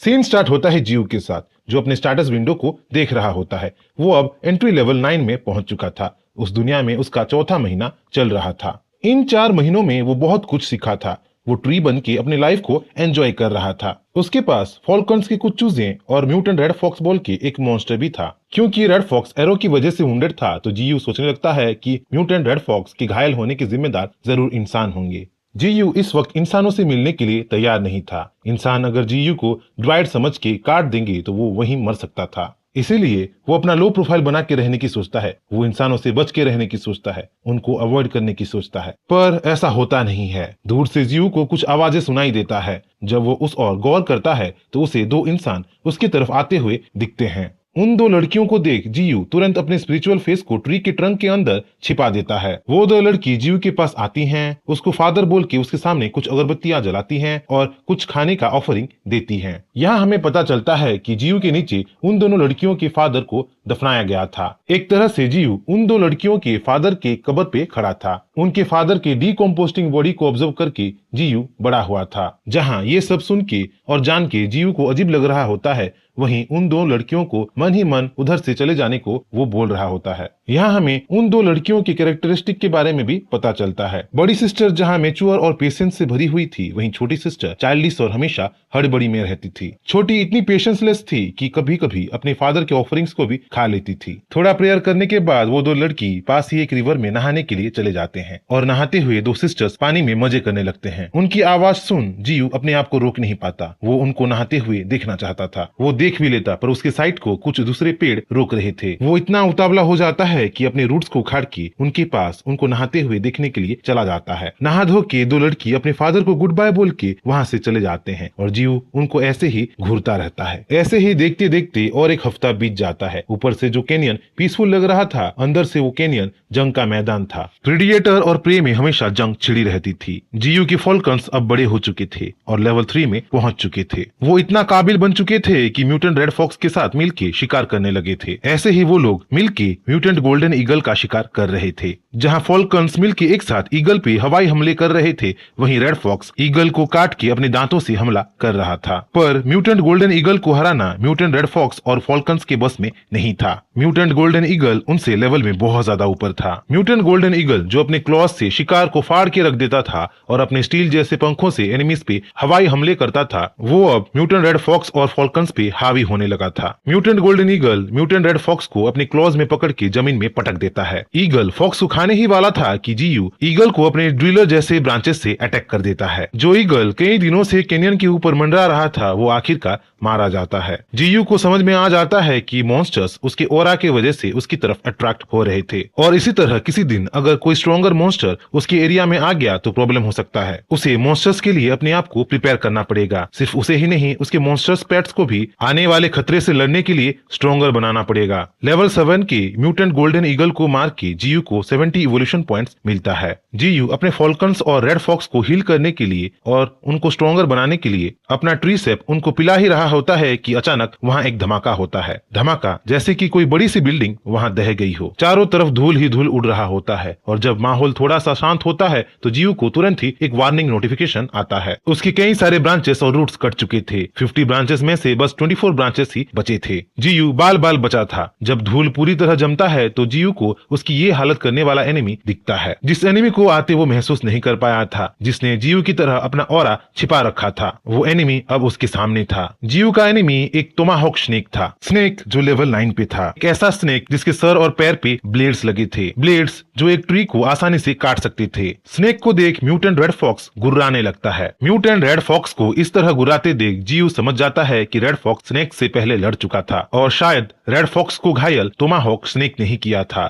Scene start होता है जीयू के साथ, जो अपने स्टेटस विंडो को देख रहा होता है। वो अब एंट्री लेवल 9 में पहुंच चुका था। उस दुनिया में उसका चौथा महीना चल रहा था। इन 4 महीनों में वो बहुत कुछ सीखा था। वो ट्री बन के अपनी लाइफ को एंजॉय कर रहा था। उसके पास फॉल्कन्स के कुछ चूजे और म्यूटेंट रेड फॉक्स बोल के एक मॉन्स्टर भी था। क्योंकि रेड फॉक्स एरो की वजह से वुंडेड था, तो जीयू सोचने लगता है कि म्यूटेंट रेड फॉक्स के घायल होने के जिम्मेदार जरूर इंसान होंगे। जीयू इस वक्त इंसानों से मिलने के लिए तैयार नहीं था। इंसान अगर जीयू को ड्राइड समझ के काट देंगे तो वो वहीं मर सकता था। इसीलिए वो अपना लो प्रोफाइल बना के रहने की सोचता है। वो इंसानों से बच के रहने की सोचता है, उनको अवॉइड करने की सोचता है। पर ऐसा होता नहीं है। दूर से जीयू को कुछ आवाजें सुनाई देता है। जब वो उस ओर गौर करता है तो उसे 2 इंसान उसकी तरफ आते हुए दिखते हैं। उन 2 लड़कियों को देख जीयू तुरंत अपने स्पिरिचुअल फेस को ट्री के ट्रंक के अंदर छिपा देता है। वो 2 लड़की जीयू के पास आती हैं, उसको फादर बोल के उसके सामने कुछ अगरबत्तियां जलाती हैं और कुछ खाने का ऑफरिंग देती हैं। यहाँ हमें पता चलता है कि जीयू के नीचे उन दोनों लड़कियों के फादर को दफनाया गया था। एक तरह से जीयू उन 2 लड़कियों के फादर के कब्र पे खड़ा था। उनके फादर के डीकम्पोस्टिंग बॉडी को ऑब्जर्व करके जीयू बड़ा हुआ था। जहाँ ये सब सुन के और जान के जीयू को अजीब लग रहा होता है, वहीं उन 2 लड़कियों को मन ही मन उधर से चले जाने को वो बोल रहा होता है। यहाँ हमें उन 2 लड़कियों की कैरेक्टरिस्टिक के बारे में भी पता चलता है। बड़ी सिस्टर जहाँ मेच्योर और पेशेंस से भरी हुई थी, वहीं छोटी सिस्टर चाइल्डिश और हमेशा हड़बड़ी में रहती थी। छोटी इतनी पेशेंसलेस थी कि कभी कभी अपने फादर के ऑफरिंग्स को भी खा लेती थी। थोड़ा प्रेयर करने के बाद वो 2 लड़की पास ही एक रिवर में नहाने के लिए चले जाते हैं और नहाते हुए 2 सिस्टर्स पानी में मजे करने लगते हैं। उनकी आवाज सुन जीयू अपने आप को रोक नहीं पाता। वो उनको नहाते हुए देखना चाहता था। वो देख भी लेता, पर उसके साइड को कुछ दूसरे पेड़ रोक रहे थे। वो इतना उतावला हो जाता है कि अपने रूट्स को उखाड़ के उनके पास उनको नहाते हुए देखने के लिए चला जाता है। नहा धो के 2 लड़की अपने फादर को गुड बाय बोल के वहाँ से चले जाते हैं और जीयू उनको ऐसे ही घूरता रहता है। ऐसे ही देखते देखते और एक हफ्ता बीत जाता है। ऊपर से जो कैनियन पीसफुल लग रहा था, अंदर से वो कैनियन जंग का मैदान था। प्रेडिएटर और प्रे में हमेशा जंग छिड़ी रहती थी। जीयू के फॉल्कन्स अब बड़े हो चुके थे और लेवल 3 में पहुंच चुके थे। वो इतना काबिल बन चुके थे कि म्यूटेंट रेड फॉक्स के साथ मिलके शिकार करने लगे थे। ऐसे ही वो लोग मिलके म्यूटेंट गोल्डन ईगल का शिकार कर रहे थे। जहां फॉल्कन्स मिलके एक साथ ईगल पे हवाई हमले कर रहे थे, वहीं रेड फॉक्स ईगल को काट के अपने दांतों से हमला कर रहा था। पर म्यूटेंट गोल्डन ईगल को हराना म्यूटेंट रेड फॉक्स और फॉल्कन्स के बस में नहीं था। म्यूटेंट गोल्डन ईगल उनसे लेवल में बहुत ज्यादा ऊपर था। म्यूटेंट गोल्डन ईगल जो अपने क्लॉज से शिकार को फाड़ के रख देता था और अपने स्टील जैसे पंखों से एनिमीज पे हवाई हमले करता था, वो अब म्यूटेंट रेड फॉक्स और फॉल्कन्स पे हावी होने लगा था। Mutant golden eagle mutant red fox को अपने क्लॉज में पकड़ के जमीन में पटक देता है। ईगल फॉक्स को खाने ही वाला था कि जीयू ईगल को अपने ड्रिलर जैसे ब्रांचेस से अटैक कर देता है। जो ईगल कई दिनों से कैनियन के ऊपर मंडरा रहा था, वो आखिरकार मारा जाता है। जीयू को समझ में आ जाता है कि मॉन्स्टर्स उसके ऑरा के वजह से उसकी तरफ अट्रैक्ट हो रहे थे और इसी तरह किसी दिन अगर कोई स्ट्रॉन्गर मॉन्स्टर उसके एरिया में आ गया तो प्रॉब्लम हो सकता है। उसे मॉन्स्टर्स के लिए अपने आप को प्रिपेयर करना पड़ेगा। सिर्फ उसे ही नहीं, उसके मॉन्स्टर्स पेट्स को भी आने वाले खतरे से लड़ने के लिए स्ट्रॉन्गर बनाना पड़ेगा। लेवल 7 के म्यूटेंट गोल्डन ईगल को मार के जीयू को 70 इवोल्यूशन पॉइंट्स मिलता है। जीयू अपने फॉल्कन्स और रेड फॉक्स को हील करने के लिए और उनको स्ट्रॉन्गर बनाने के लिए अपना ट्री सेप उनको पिला ही रहा होता है कि अचानक वहाँ एक धमाका होता है। धमाका जैसे कि कोई बड़ी सी बिल्डिंग वहाँ दह गई हो। चारों तरफ धूल ही धूल उड़ रहा होता है और जब माहौल थोड़ा सा शांत होता है तो जीयू को तुरंत ही एक वार्निंग नोटिफिकेशन आता है। उसके कई सारे ब्रांचेस और रूट्स कट चुके थे। 50 ब्रांचेस में से बस 24 ब्रांचेस ही बचे थे। जीयू बाल बाल बचा था। जब धूल पूरी तरह जमता है तो जीयू को उसकी ये हालत करने वाला एनिमी दिखता है, जिस एनिमी को आते वो महसूस नहीं कर पाया था, जिसने जीयू की तरह अपना ऑरा छिपा रखा था। वो एनिमी अब उसके सामने था। जीयू का एनिमी एक टोमाहॉक स्नेक था। स्नेक जो लेवल 9 पे था। एक ऐसा स्नेक जिसके सर और पैर पे ब्लेड्स लगे थे। ब्लेड्स जो एक ट्री को आसानी से काट सकते थे। स्नेक को देख म्यूटेंट रेड फॉक्स गुर्राने लगता है। म्यूटेंट रेड फॉक्स को इस तरह गुर्राते देख जीयू समझ जाता है कि रेड फॉक्स स्नेक से पहले लड़ चुका था और शायद रेड फॉक्स को घायल टोमाहॉक स्नेक ने ही किया था।